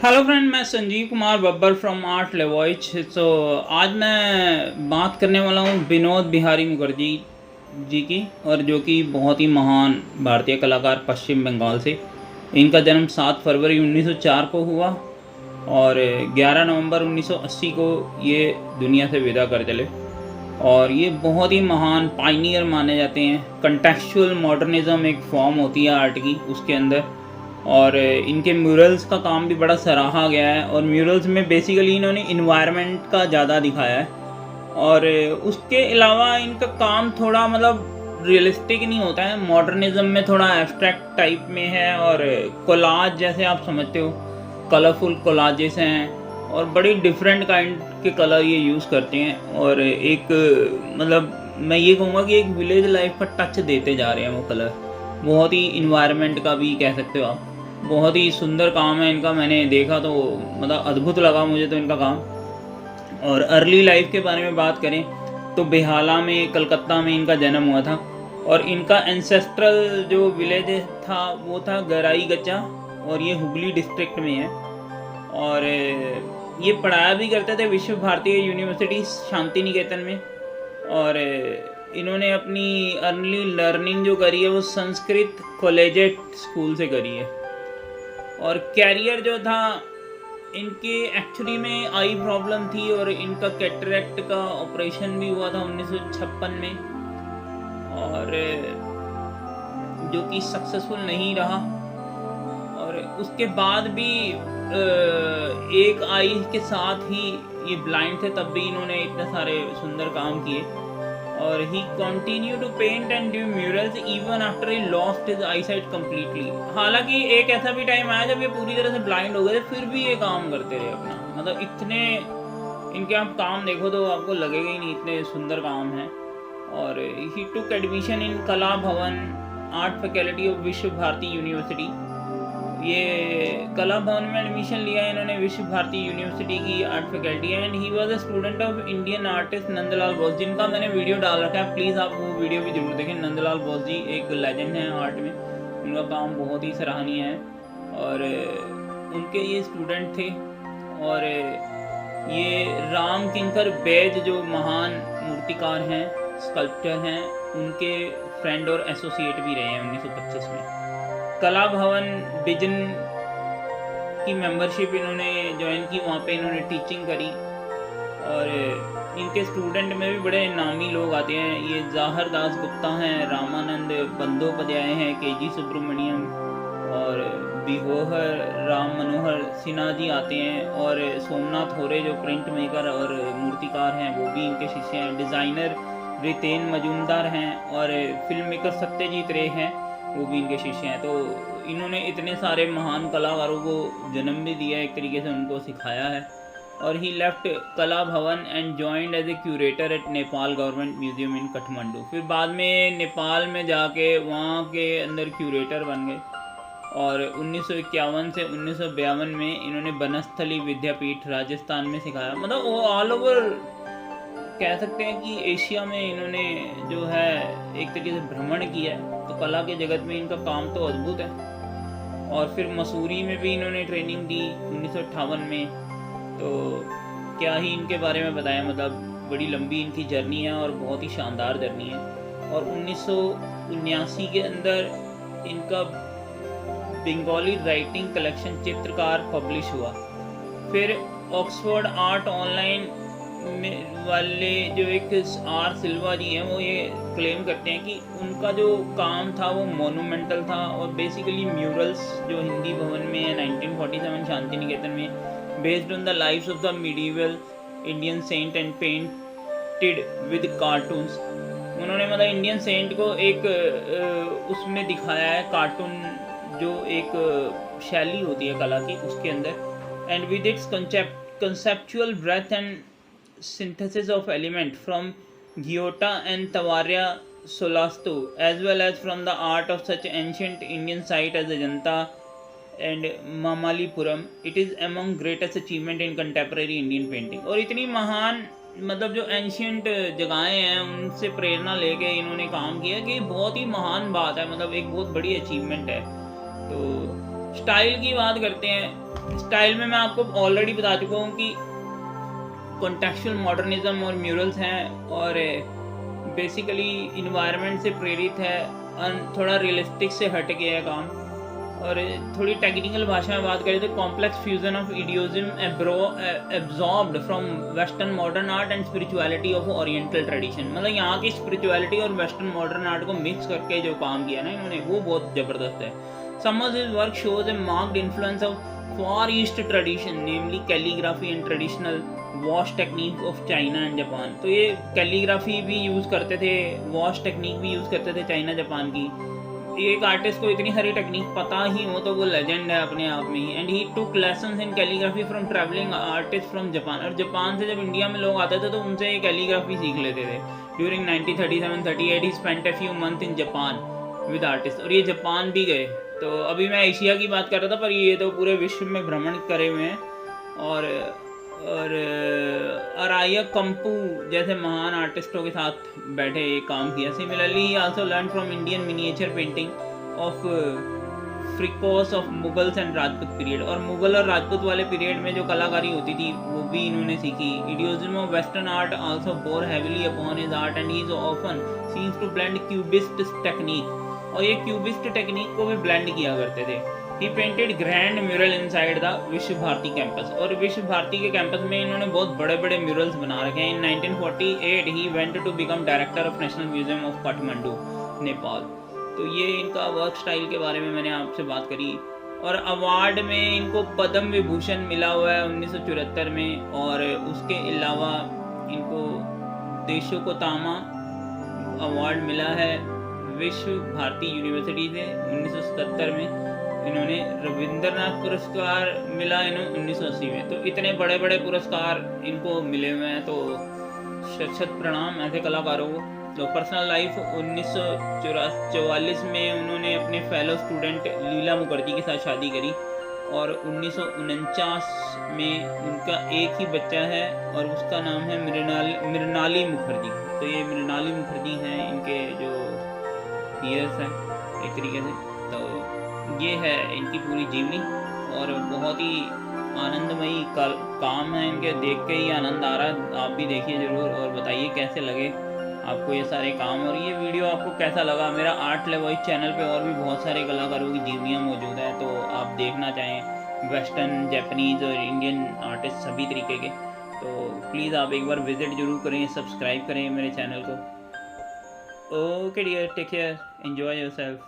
Hello friend, मैं Sanjeev Kumar Babbar from art लेवॉइच। आज मैं बात करने वाला हूँ विनोद बिहारी मुखर्जी जी की, और जो कि बहुत ही महान भारतीय कलाकार पश्चिम बंगाल से। इनका जन्म 7 फरवरी 1904 को हुआ और 11 नवंबर 1980 को ये दुनिया से विदा कर चले। और ये बहुत ही महान पाइनियर माने जाते हैं। कंटेक्चुअल मॉडर्निज्म एक फॉर्म होती है आर्ट की, उसके अंदर। और इनके म्यूरल्स का काम भी बड़ा सराहा गया है, और म्यूरल्स में बेसिकली इन्होंने इन्वायरमेंट का ज़्यादा दिखाया है। और उसके अलावा इनका काम थोड़ा रियलिस्टिक नहीं होता है, मॉडर्निज्म में थोड़ा एब्स्ट्रैक्ट टाइप में है। और कोलाज जैसे आप समझते हो, कलरफुल कोलाजेस हैं और बड़ी डिफरेंट काइंड के कलर ये यूज़ करते हैं। और एक मैं ये कहूँगा कि एक विलेज लाइफ का टच देते जा रहे हैं वो कलर। बहुत ही इन्वायरमेंट का भी कह सकते हो आप। बहुत ही सुंदर काम है इनका। मैंने देखा तो अद्भुत लगा मुझे तो इनका काम। और अर्ली लाइफ के बारे में बात करें तो बेहाला में, कलकत्ता में इनका जन्म हुआ था। और इनका एंसेस्ट्रल जो विलेज था वो था गराई गच्चा, और ये हुगली डिस्ट्रिक्ट में है। और ये पढ़ाया भी करते थे विश्व भारती यूनिवर्सिटी शांति निकेतन में। और इन्होंने अपनी अर्ली लर्निंग जो करी है वो संस्कृत कॉलेजेट स्कूल से करी है। और कैरियर जो था, इनके एक्चुअली में आई प्रॉब्लम थी और इनका कैटरेक्ट का ऑपरेशन भी हुआ था 1956 में, और जो कि सक्सेसफुल नहीं रहा। और उसके बाद भी एक आई के साथ ही ये ब्लाइंड थे, तब भी इन्होंने इतने सारे सुंदर काम किए। और he continue to paint and do murals even after he lost his eyesight completely. हालांकि एक ऐसा भी टाइम आया जब ये पूरी तरह से ब्लाइंड हो गए, फिर भी ये काम करते रहे अपना। इतने इनके आप काम देखो तो आपको लगेगा ही नहीं, इतने सुंदर काम हैं। और ही टुक एडमिशन इन कला भवन आर्ट फैकल्टी ऑफ विश्व भारती यूनिवर्सिटी। ये कला भवन में एडमिशन लिया है इन्होंने विश्व भारती यूनिवर्सिटी की art faculty. And he was a student of Indian artist Nandlal Bose, जिनका मैंने वीडियो डाल रखा है, प्लीज़ आप वो वीडियो भी जरूर देखें। नंदलाल बोस जी एक लेजेंड है आर्ट में, उनका काम बहुत ही सराहनीय है। और उनके ये स्टूडेंट थे। और ये राम किंकर बैज जो महान मूर्तिकार हैं, स्कल्पचर हैं, उनके फ्रेंड और एसोसिएट भी रहे हैं 1925 में। कला भवन बिजन की मेंबरशिप इन्होंने ज्वाइन की, वहाँ पे इन्होंने टीचिंग करी। और इनके स्टूडेंट में भी बड़े नामी लोग आते हैं। ये जाहर दास गुप्ता हैं, रामानंद बंदोपाध्याय हैं, के.जी. सुब्रमण्यम और बिहोहर राम मनोहर सिन्हा जी आते हैं। और सोमनाथ होरे जो प्रिंट मेकर और मूर्तिकार हैं वो भी इनके शिष्य हैं। डिज़ाइनर रितेन मजूमदार हैं और फिल्म मेकर सत्यजीत रे हैं, वो भी इनके शिष्य हैं। तो इन्होंने इतने सारे महान कलाकारों को जन्म भी दिया, एक तरीके से उनको सिखाया है। और ही left Kala Bhavan and joined as a curator at Nepal government museum in Kathmandu. फिर बाद में नेपाल में जाके वहाँ के अंदर क्यूरेटर बन गए। और 1951 से 1952 में इन्होंने बनस्थली विद्यापीठ राजस्थान में सिखाया। वो ऑल ओवर कह सकते हैं कि एशिया में इन्होंने जो है एक तरीके से भ्रमण किया है। तो कला के जगत में इनका काम तो अद्भुत है। और फिर मसूरी में भी इन्होंने ट्रेनिंग दी 1958 में। तो क्या ही इनके बारे में बताया, बड़ी लंबी इनकी जर्नी है और बहुत ही शानदार जर्नी है। और 1979 के अंदर इनका बंगाली राइटिंग कलेक्शन चित्रकार पब्लिश हुआ। फिर ऑक्सफोर्ड आर्ट ऑनलाइन वाले जो एक आर सिल्वा जी हैं, वो ये क्लेम करते हैं कि उनका जो काम था वो मोनूमेंटल था। और बेसिकली म्यूरल्स जो हिंदी भवन में है 1947 शांति निकेतन में, based on the lives of the medieval Indian saint and painted with cartoons. उन्होंने इंडियन सेंट को एक उसमें दिखाया है, कार्टून जो एक शैली होती है कला की, उसके अंदर। And with its conceptual breadth and synthesis of element from Giotto and Tavarya Solasto, as well as from the art of such ancient Indian site as Ajanta and Mamalipuram, it is among greatest achievement in contemporary Indian painting। और इतनी महान जो ancient जगहें हैं उनसे प्रेरणा लेके इन्होंने काम किया कि बहुत ही महान बात है, एक बहुत बड़ी अचीवमेंट है। तो स्टाइल की बात करते हैं स्टाइल में मैं आपको ऑलरेडी बता चुका हूँ कि कॉन्टेक्चुअल मॉडर्निज्म और म्यूरल्स हैं, और बेसिकली इन्वायरमेंट से प्रेरित है, थोड़ा रियलिस्टिक से हट के है काम। और थोड़ी टेक्निकल भाषा में बात करें तो कॉम्प्लेक्स फ्यूजन ऑफ इडियोज़म absorbed from western modern art and spirituality of oriental tradition. मतलब यहाँ की स्पिरिचुअलिटी और वेस्टर्न मॉडर्न आर्ट को मिक्स करके जो काम किया ना इन्होंने, वो बहुत ज़बरदस्त है। Some of his work shows a marked influence of far east tradition, namely calligraphy and traditional wash technique of China and Japan. तो ये कैलीग्राफी भी यूज़ करते थे, वॉश टेक्निक भी यूज़ करते थे चाइना जापान की। एक आर्टिस्ट को इतनी सारी टेक्निक पता ही हो तो वो लेजेंड है अपने आप में ही। And he took lessons in calligraphy from travelling artist from Japan. और जापान से जब इंडिया में लोग आते थे तो उनसे ये कैलीग्राफी सीख लेते थे। During 1937-38 he spent a few month in Japan with artist. और ये जापान भी गए। तो अभी मैं एशिया की बात कर रहा था, पर ये तो पूरे विश्व में भ्रमण करे हुए हैं। और अराया कंपू जैसे महान आर्टिस्टों के साथ बैठे ये काम किया। Similarly he also learn from Indian miniature painting of frescoes of Mughals and Rajput period. और मुगल और राजपूत वाले पीरियड में जो कलाकारी होती थी वो भी इन्होंने सीखी। इडियोज़म of western art also bore heavily upon his art and he is often seems to blend cubist technique. और ये क्यूबिस्ट टेक्निक को भी ब्लेंड किया करते थे। He painted grand mural inside the Vishwa Bharati campus. और विश्व भारती के कैंपस में इन्होंने बहुत बड़े बड़े म्यूरल्स बना रखे हैं। In 1948 he went to become director of national museum of Kathmandu, Nepal. तो ये इनका वर्क स्टाइल के बारे में मैंने आपसे बात करी। और अवार्ड में इनको पद्म विभूषण मिला हुआ है 1974 में। और उसके अलावा इनको देशों को तामा अवार्ड मिला है विश्व भारती यूनिवर्सिटी से 1977 में। इन्होंने रविंद्रनाथ पुरस्कार मिला इन्होंने 1980 में। तो इतने बड़े बड़े पुरस्कार इनको मिले हुए हैं, तो शत प्रणाम ऐसे कलाकारों को। तो पर्सनल लाइफ 1944 में उन्होंने अपने फेलो स्टूडेंट लीला मुखर्जी के साथ शादी करी। और 1949 में उनका एक ही बच्चा है और उसका नाम है मृणाली मुखर्जी। तो ये मृणाली मुखर्जी हैं इनके जो पीयर्स हैं एक तरीके से। तो ये है इनकी पूरी जीवनी, और बहुत ही आनंदमयी काम है इनके। देख के ही आनंद आ रहा है। आप भी देखिए ज़रूर और बताइए कैसे लगे आपको ये सारे काम। और ये वीडियो आपको कैसा लगा। मेरा आर्ट लेवॉइस चैनल पे और भी बहुत सारे कलाकारों की जीवनियाँ मौजूद हैं, तो आप देखना चाहें वेस्टर्न, जापानीज़ और इंडियन आर्टिस्ट सभी तरीके के, तो प्लीज़ आप एक बार विज़िट ज़रूर करें, सब्सक्राइब करें मेरे चैनल को। Okay dear, take care, enjoy yourself.